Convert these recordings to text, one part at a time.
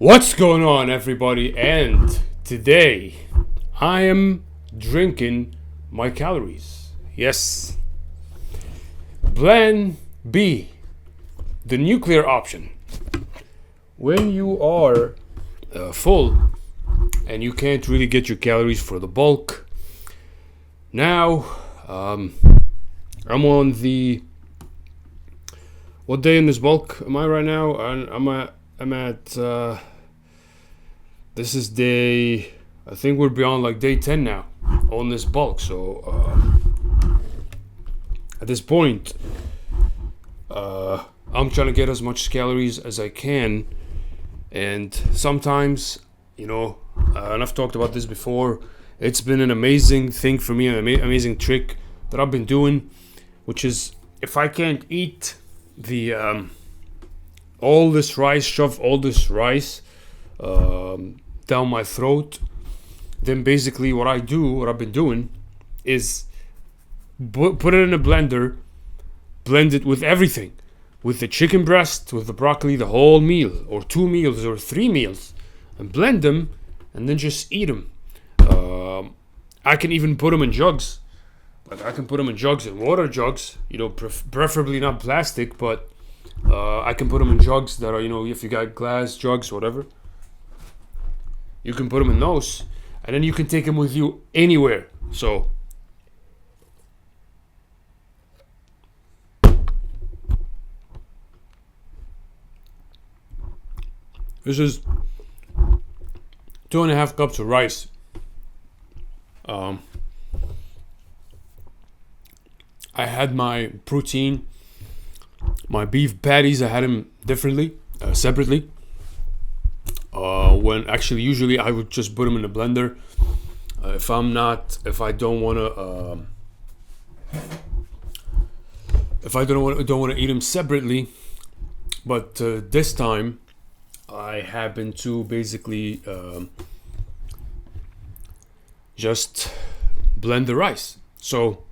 What's going on, everybody? And today I am drinking my calories. Yes. Plan B, the nuclear option. When you are full and you can't really get your calories for the bulk. Now, I'm on the... What day in this bulk am I right now? I'm at this is day, I think we're beyond like day 10 now on this bulk. So at this point, I'm trying to get as much calories as I can. And sometimes, and I've talked about this before, it's been an amazing thing for me, an amazing trick that I've been doing, which is if I can't eat the shove all this rice down my throat, then basically what I've been doing is put it in a blender, blend it with everything, with the chicken breast, with the broccoli, the whole meal, or 2 meals or 3 meals, and blend them, and then just eat them. I can even put them in jugs. Like I can put them in jugs, in water jugs, preferably not plastic, but I can put them in jugs that are, if you got glass jugs, whatever, you can put them in those, and then you can take them with you anywhere. So this is 2.5 cups of rice. I had my protein, my beef patties. I had them separately. Usually I would just put them in the blender. If I don't want to eat them separately. But this time, I happen to basically just blend the rice. So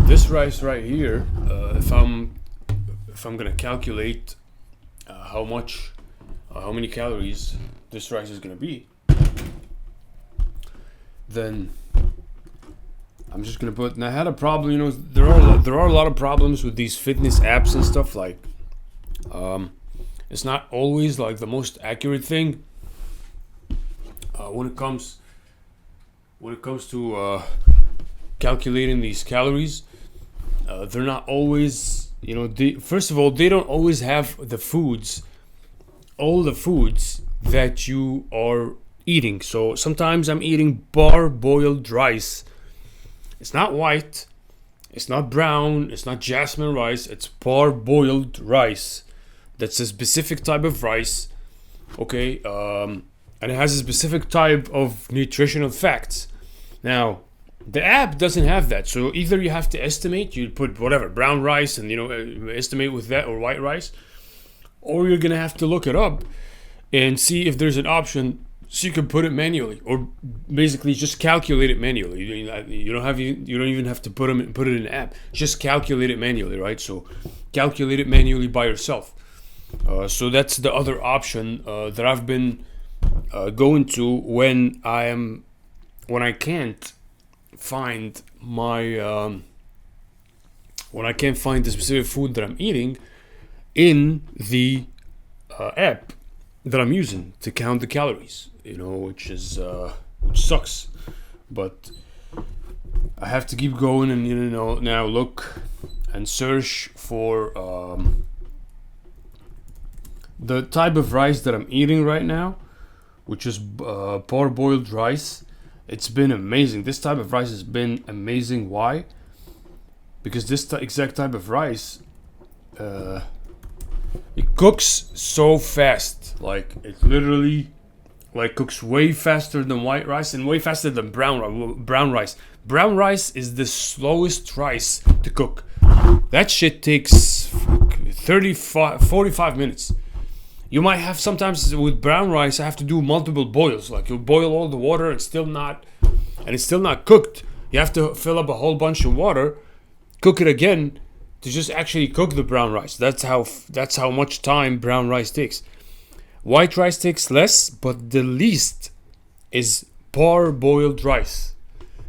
this rice right here, if I'm gonna calculate how many calories this rice is gonna be, then I'm just gonna put. And I had a problem, there are a lot of problems with these fitness apps and stuff. Like, it's not always like the most accurate thing when it comes to calculating these calories. They're not always, first of all, they don't always have all the foods that you are eating. So sometimes I'm eating boiled rice. It's not white, it's not brown, it's not jasmine rice, it's boiled rice. That's a specific type of rice, okay? And it has a specific type of nutritional facts. Now, the app doesn't have that, so either you have to estimate, you put whatever, brown rice, and estimate with that, or white rice, or you're gonna have to look it up and see if there's an option so you can put it manually, or basically just calculate it manually. You don't even have to put it in an app. Just calculate it manually, right? So calculate it manually by yourself. So that's the other option that I've been going to when I can't find the specific food that I'm eating in the app that I'm using to count the calories, which sucks, but I have to keep going and now look and search for the type of rice that I'm eating right now, which is parboiled rice. It's been amazing. This type of rice has been amazing. Why? Because this exact type of rice, it cooks so fast. Like, it literally cooks way faster than white rice and way faster than brown rice. Brown rice is the slowest rice to cook. That shit takes 45 minutes. You might have sometimes with brown rice, I have to do multiple boils. Like, you'll boil all the water and it's still not cooked. You have to fill up a whole bunch of water, cook it again to just actually cook the brown rice. That's how much time brown rice takes. White rice takes less, but the least is parboiled rice.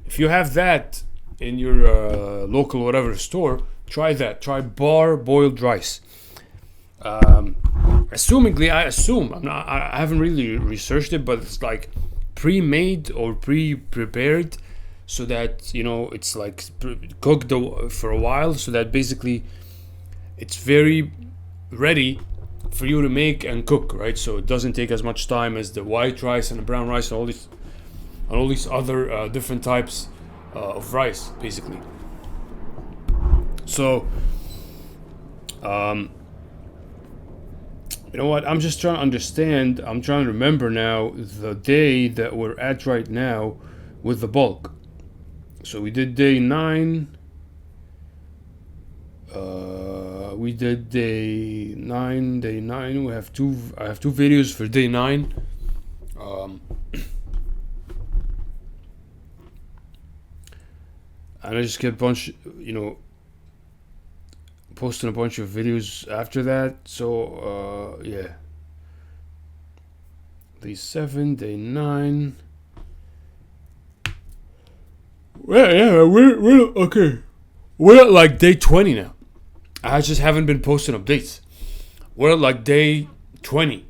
If you have that in your local whatever store, try that. Try parboiled rice. Assumingly, I haven't really researched it, but it's like pre-made or pre-prepared, so that it's like cooked for a while, so that basically it's very ready for you to make and cook, right? So it doesn't take as much time as the white rice and the brown rice and all these other different types of rice, basically. So, you know what? I'm just trying to understand. I'm trying to remember now the day that we're at right now with the bulk. So we did day 9. We did day 9. Day 9. I have two videos for day 9. And I just get a bunch, posting a bunch of videos after that. So yeah, day 7, day 9. Well, yeah, we're okay. We're at like day 20 now. I just haven't been posting updates. We're at like day 20,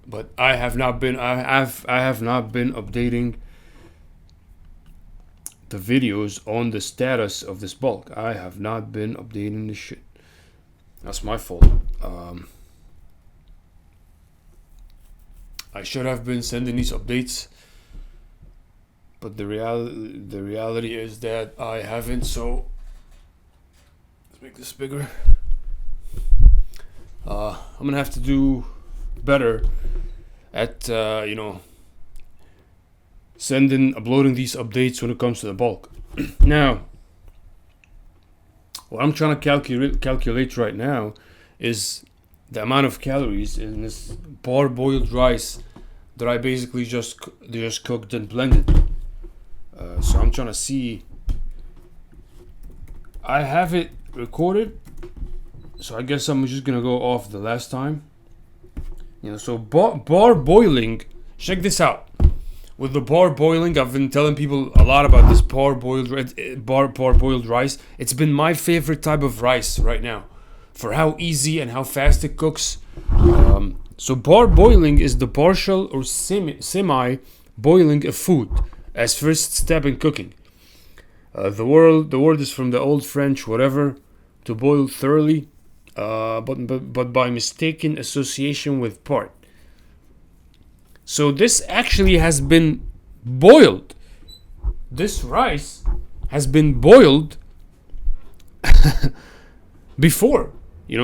but I have not been updating the videos on the status of this bulk. I have not been updating this shit. That's my fault. I should have been sending these updates, but the reality is that I haven't. So let's make this bigger. I'm gonna have to do better at uploading these updates when it comes to the bulk. Now, what I'm trying to calculate right now is the amount of calories in this parboiled rice that I basically just cooked and blended. So I'm trying to see. I have it recorded, so I guess I'm just gonna go off the last time. So parboiling. Check this out. With the parboiling, I've been telling people a lot about this parboiled rice. It's been my favorite type of rice right now, for how easy and how fast it cooks. So parboiling is the partial or semi-boiling of food as first step in cooking. The word is from the old French, whatever, to boil thoroughly, but by mistaken association with part. So this actually has been boiled. This rice has been boiled before.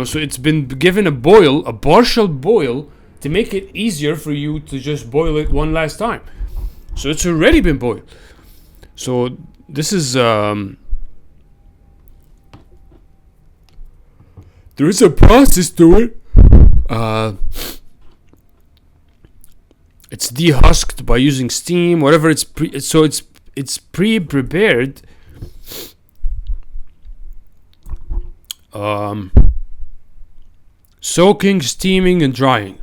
So it's been given a partial boil, to make it easier for you to just boil it one last time. So it's already been boiled. So this is there is a process to it. It's dehusked by using steam, whatever. It's pre-prepared. Soaking, steaming, and drying.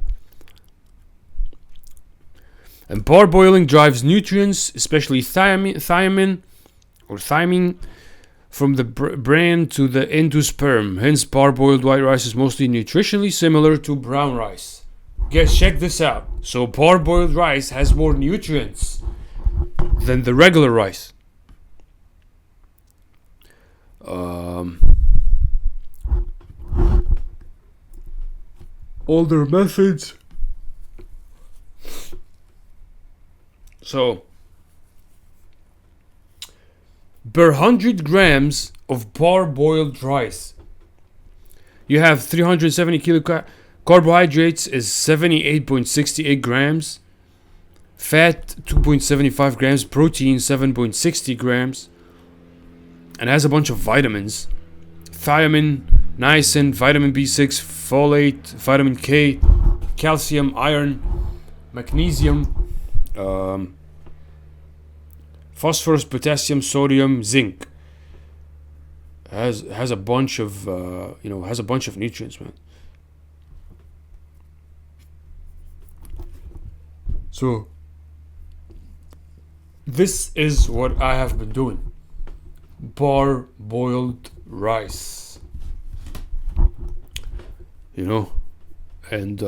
And parboiling drives nutrients, especially thiamine, from the brain to the endosperm. Hence, parboiled white rice is mostly nutritionally similar to brown rice. Guys, check this out. So parboiled rice has more nutrients than the regular rice. Older methods. So, per 100 grams of parboiled rice, you have 370 carbohydrates is 78.68 grams, fat 2.75 grams, protein 7.60 grams, and has a bunch of vitamins: thiamine, niacin, vitamin B6, folate, vitamin K, calcium, iron, magnesium, phosphorus, potassium, sodium, zinc. Has a bunch of nutrients, man. So this is what I have been doing. Boiled rice. And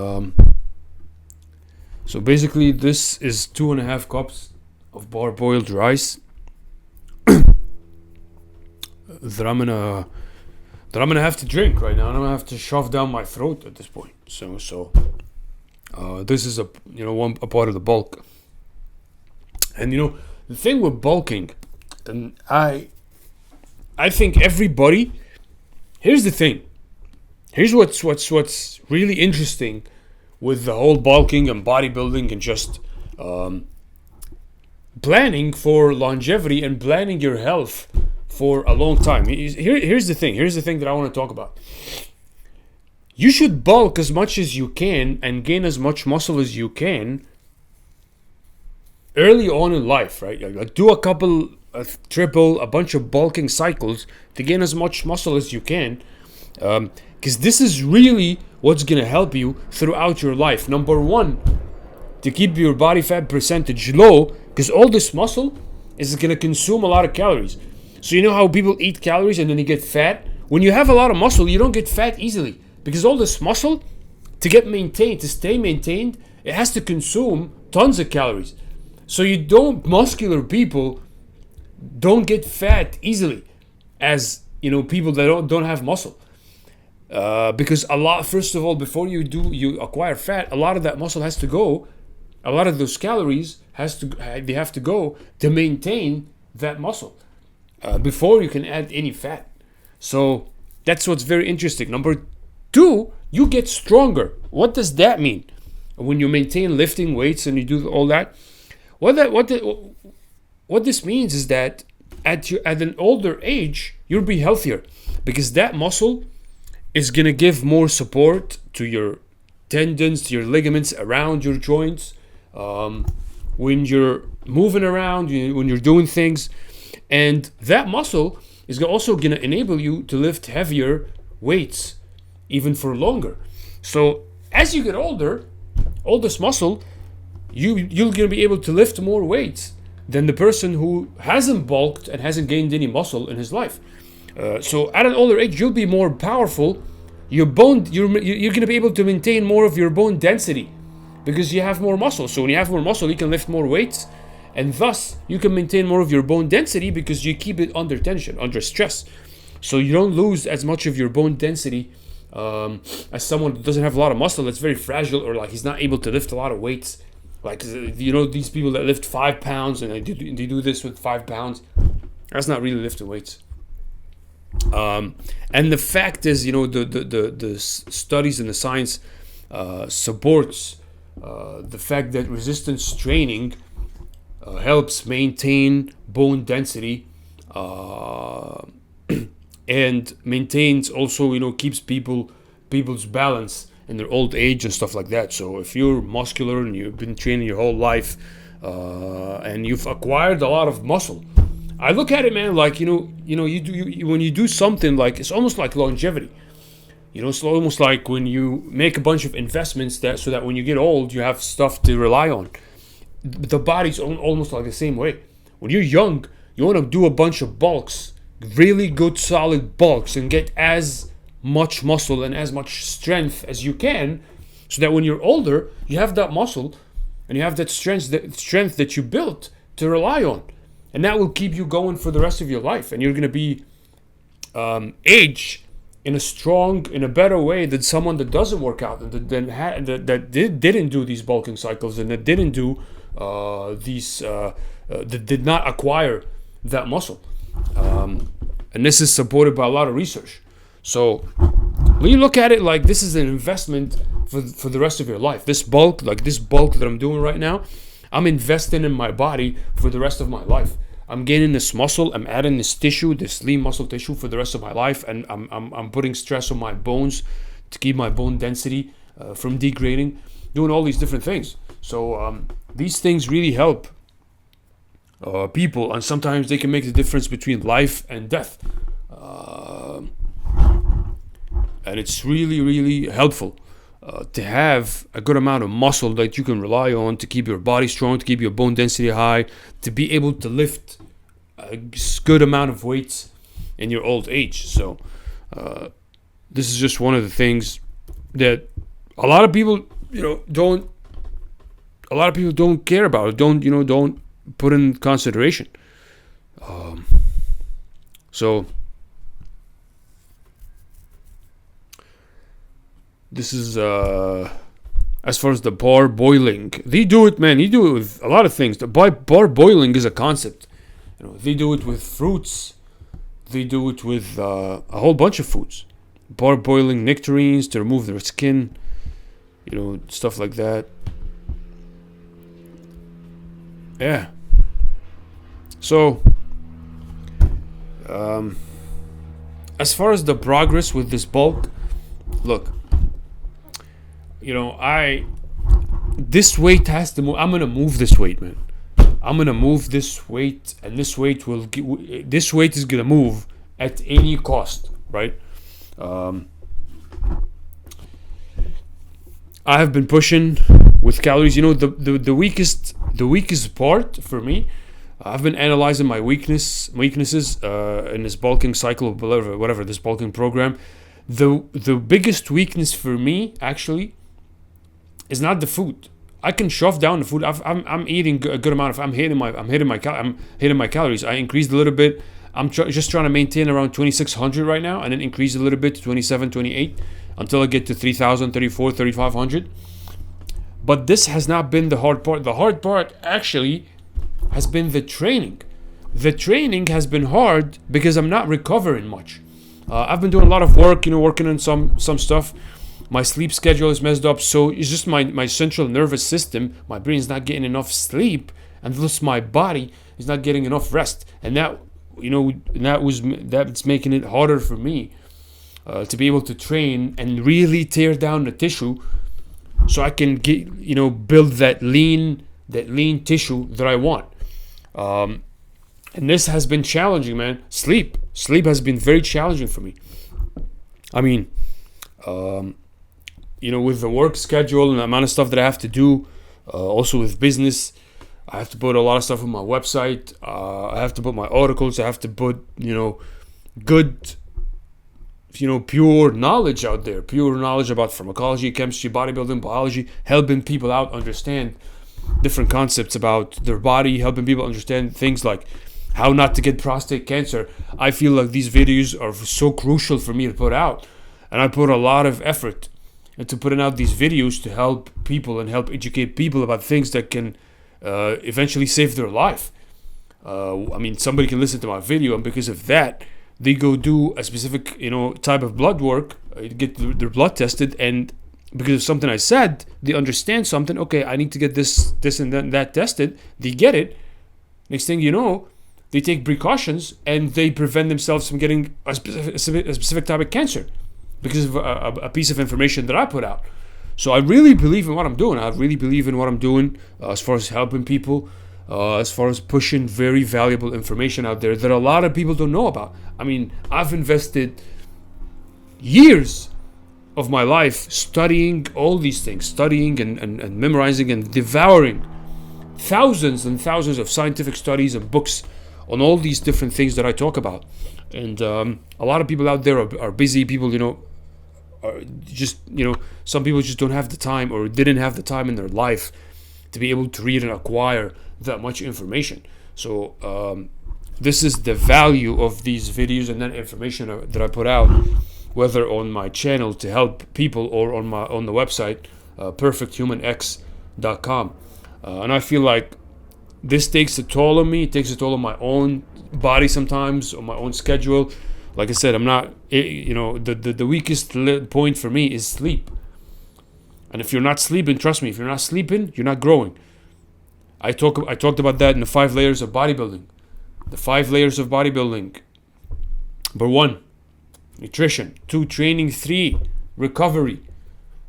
so basically this is 2.5 cups of boiled rice that I'm gonna have to drink right now. I'm gonna have to shove down my throat at this point. So this is a part of the bulk. And the thing with bulking, and I think everybody. Here's the thing. Here's what's really interesting with the whole bulking and bodybuilding and just planning for longevity and planning your health for a long time. Here's the thing. Here's the thing that I want to talk about. You should bulk as much as you can and gain as much muscle as you can early on in life, right? Like do a couple, a bunch of bulking cycles to gain as much muscle as you can. Because this is really what's going to help you throughout your life. Number one, to keep your body fat percentage low, because all this muscle is going to consume a lot of calories. So you know how people eat calories and then they get fat? When you have a lot of muscle, you don't get fat easily, because all this muscle, to stay maintained, it has to consume tons of calories. So muscular people don't get fat easily as, people that don't have muscle. Because first of all, before you acquire fat, a lot of that muscle has to go, a lot of those calories they have to go to maintain that muscle before you can add any fat. So that's what's very interesting. Number two, you get stronger. What does that mean? When you maintain lifting weights and you do all that, what this means is that at an older age, you'll be healthier, because that muscle is going to give more support to your tendons, to your ligaments around your joints, when you're moving around, when you're doing things. And that muscle is also going to enable you to lift heavier weights even for longer. So as you get older, all this muscle, you're going to be able to lift more weights than the person who hasn't bulked and hasn't gained any muscle in his life. So at an older age, you'll be more powerful. You're going to be able to maintain more of your bone density because you have more muscle. So when you have more muscle, you can lift more weights, and thus you can maintain more of your bone density because you keep it under tension, under stress. So you don't lose as much of your bone density as someone that doesn't have a lot of muscle, that's very fragile, or like he's not able to lift a lot of weights. Like, these people that lift 5 pounds and they do this with 5 pounds, that's not really lifting weights. And the fact is, the studies and the science supports the fact that resistance training helps maintain bone density and maintains also, keeps people's balance in their old age and stuff like that. So if you're muscular and you've been training your whole life and you've acquired a lot of muscle, I look at it, man, like when you do something, like it's almost like longevity. It's almost like when you make a bunch of investments so that when you get old, you have stuff to rely on. The body's almost like the same way. When you're young, you want to do a bunch of bulks, really good solid bulks, and get as much muscle and as much strength as you can, so that when you're older, you have that muscle and you have that strength that you built to rely on. And that will keep you going for the rest of your life. And you're going to be age in a better way than someone that doesn't work out and that didn't do these bulking cycles and that didn't do that did not acquire that muscle. And this is supported by a lot of research. So when you look at it like this is an investment for the rest of your life, this bulk that I'm doing right now, I'm investing in my body for the rest of my life. I'm gaining this muscle, I'm adding this tissue, this lean muscle tissue for the rest of my life, and I'm putting stress on my bones to keep my bone density from degrading, doing all these different things. So these things really help people, and sometimes they can make the difference between life and death. And it's really, really helpful. to have a good amount of muscle that you can rely on to keep your body strong, to keep your bone density high, to be able to lift a good amount of weights in your old age. So this is just one of the things that a lot of people, don't care about, don't put in consideration. So this is as far as the bar boiling. They do it, man. They do it with a lot of things. The bar boiling is a concept. They do it with fruits. They do it with a whole bunch of foods. Bar boiling nectarines to remove their skin. Stuff like that. Yeah. So, as far as the progress with this bulk, look, this weight has to move. I'm gonna move this weight, man. I'm gonna move this weight, and this weight is gonna move at any cost, right? I have been pushing with calories. The weakest part for me. I've been analyzing my weaknesses in this bulking cycle, whatever this bulking program. The biggest weakness for me actually is not the food. I can shove down the food. I'm eating a good amount of. I'm hitting my calories. I increased a little bit. I'm just trying to maintain around 2,600 right now, and then increase a little bit to 27, 28 until I get to 3,000, 34, 3,500. But this has not been the hard part. The hard part actually has been the training. The training has been hard because I'm not recovering much. I've been doing a lot of work, working on some stuff. My sleep schedule is messed up, so it's just my central nervous system. My brain's not getting enough sleep, and thus my body is not getting enough rest. And that's making it harder for me to be able to train and really tear down the tissue, so I can build that lean tissue that I want. And this has been challenging, man. Sleep has been very challenging for me. I mean, with the work schedule and the amount of stuff that I have to do, also with business, I have to put a lot of stuff on my website. I have to put my articles. I have to put, good, pure knowledge out there. Pure knowledge about pharmacology, chemistry, bodybuilding, biology, helping people out understand different concepts about their body, helping people understand things like how not to get prostate cancer. I feel like these videos are so crucial for me to put out, and I put a lot of effort into putting out these videos to help people and help educate people about things that can eventually save their life. Somebody can listen to my video, and because of that, they go do a specific type of blood work, get their blood tested, and because of something I said, they understand something. Okay, I need to get this and that tested. They get it. Next thing you know, they take precautions and they prevent themselves from getting a specific type of cancer because of a piece of information that I put out. So I really believe in what I'm doing. I really believe in what I'm doing as far as helping people, as far as pushing very valuable information out there that a lot of people don't know about. I mean, I've invested years of my life studying all these things, studying and memorizing and devouring thousands and thousands of scientific studies and books on all these different things that I talk about. And a lot of people out there are busy people, are just, some people just don't have the time or didn't have the time in their life to be able to read and acquire that much information. So this is the value of these videos and that information that I put out, whether on my channel to help people or on the website, perfecthumanx.com. And I feel like this takes a toll on me. It takes a toll on my own body sometimes, on my own schedule. Like I said, I'm not, the weakest point for me is sleep. And if you're not sleeping, trust me, if you're not sleeping, you're not growing. I talked about that in the 5 layers of bodybuilding. The 5 layers of bodybuilding. Number 1, nutrition. 2, training. 3, recovery.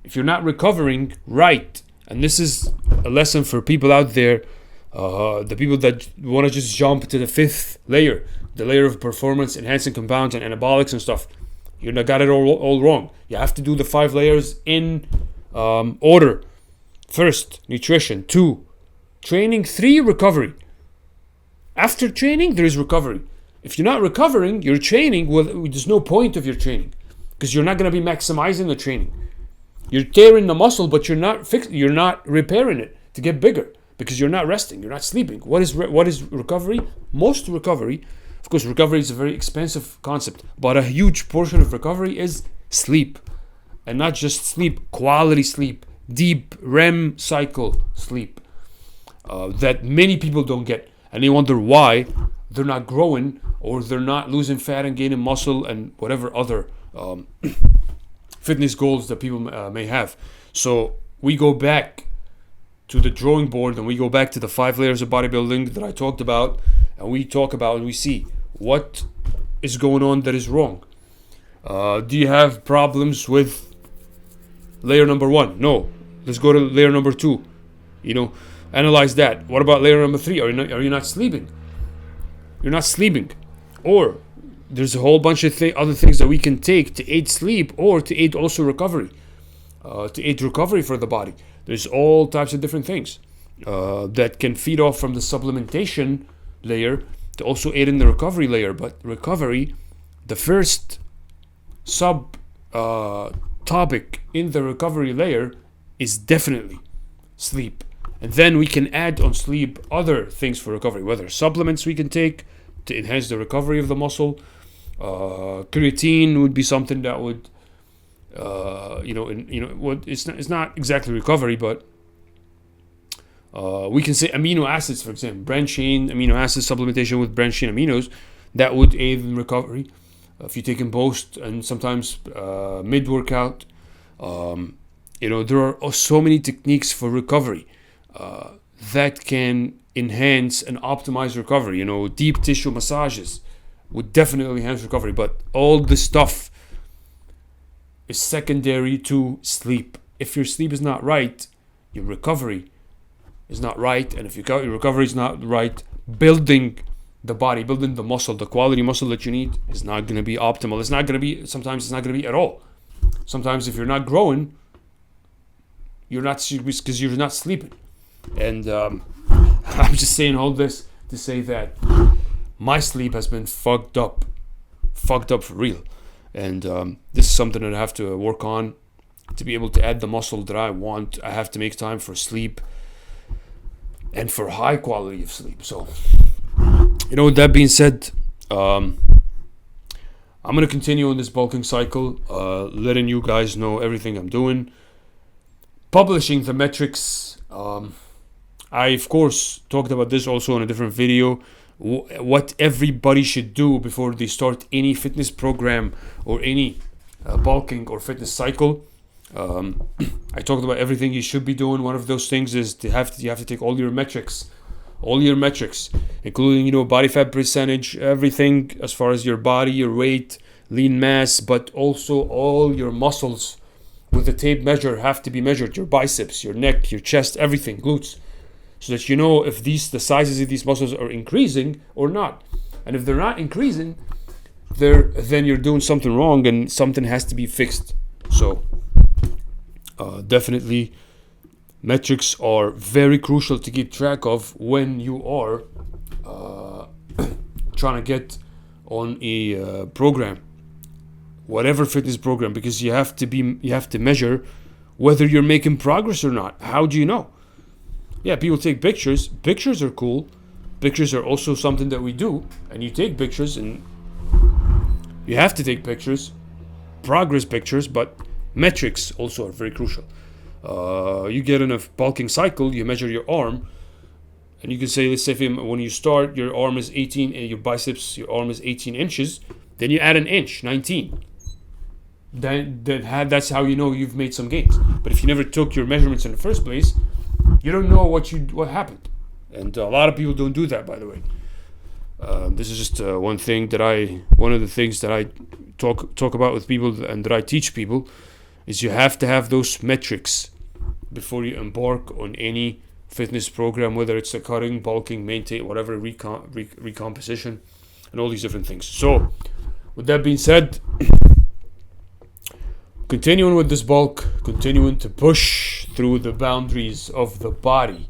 If you're not recovering right, and this is a lesson for people out there, the people that want to just jump to the 5th layer, the layer of performance enhancing compounds and anabolics and stuff, you got it all wrong. You have to do the 5 layers in Order: first, nutrition; 2, training; 3, recovery. After training, there is recovery. If you're not recovering, you're training, well, there's no point of your training, because you're not going to be maximizing the training. You're tearing the muscle, but you're not repairing it to get bigger, because you're not resting, you're not sleeping. What is recovery? Most recovery, of course, recovery is a very expensive concept, but a huge portion of recovery is sleep. And not just sleep, quality sleep, deep REM cycle sleep, that many people don't get. And they wonder why they're not growing, or they're not losing fat and gaining muscle and whatever other fitness goals that people may have. So we go back to the drawing board, and we go back to the 5 layers of bodybuilding that I talked about, and we talk about and we see what is going on that is wrong. Do you have problems with layer number 1? No. Let's go to layer number 2. Analyze that. What about layer number 3? Are you not sleeping? You're not sleeping. Or there's a whole bunch of other things that we can take to aid sleep, or to aid also recovery, to aid recovery for the body. There's all types of different things that can feed off from the supplementation layer to also aid in the recovery layer. But recovery, the first sub topic in the recovery layer is definitely sleep. And then we can add on sleep other things for recovery, whether supplements we can take to enhance the recovery of the muscle. Creatine would be something that would, it's not exactly recovery, but we can say amino acids, for example, branched chain amino acids, supplementation with branched chain aminos, that would aid in recovery. If you take in post and sometimes mid-workout, there are so many techniques for recovery that can enhance and optimize recovery. Deep tissue massages would definitely enhance recovery, but all this stuff is secondary to sleep. If your sleep is not right, your recovery is not right, and if your recovery is not right, building the body, building the muscle, the quality muscle that you need is not going to be optimal. Sometimes it's not going to be at all. Sometimes if you're not growing, you're not, because you're not sleeping. And I'm just saying all this to say that my sleep has been fucked up for real. And this is something that I have to work on to be able to add the muscle that I want. I have to make time for sleep and for high quality of sleep. So, with that being said, I'm going to continue on this bulking cycle, letting you guys know everything I'm doing, publishing the metrics. I, of course, talked about this also in a different video, what everybody should do before they start any fitness program or any bulking or fitness cycle. I talked about everything you should be doing. One of those things is you have to take all your metrics, including body fat percentage, everything as far as your body, your weight, lean mass, but also all your muscles with the tape measure have to be measured. Your biceps, your neck, your chest, everything, glutes, so that you know if the sizes of these muscles are increasing or not. And if they're not increasing, then you're doing something wrong and something has to be fixed. So definitely metrics are very crucial to keep track of when you are trying to get on a program, whatever fitness program, because you have to measure whether you're making progress or not. How do you know? Yeah, people take pictures. Pictures are cool. Pictures are also something that we do, and you take pictures, and you have to take pictures, progress pictures, but metrics also are very crucial. You get in a bulking cycle, you measure your arm, and you can say, let's say when you start, your arm is 18, your biceps, your arm is 18 inches, then you add an inch, 19. That's how you know you've made some gains. But if you never took your measurements in the first place, you don't know what happened. And a lot of people don't do that, by the way. This is just one of the things that I talk about with people and that I teach people, is you have to have those metrics before you embark on any fitness program, whether it's a cutting, bulking, maintain, whatever, recomposition, and all these different things. So, with that being said, continuing with this bulk, continuing to push through the boundaries of the body.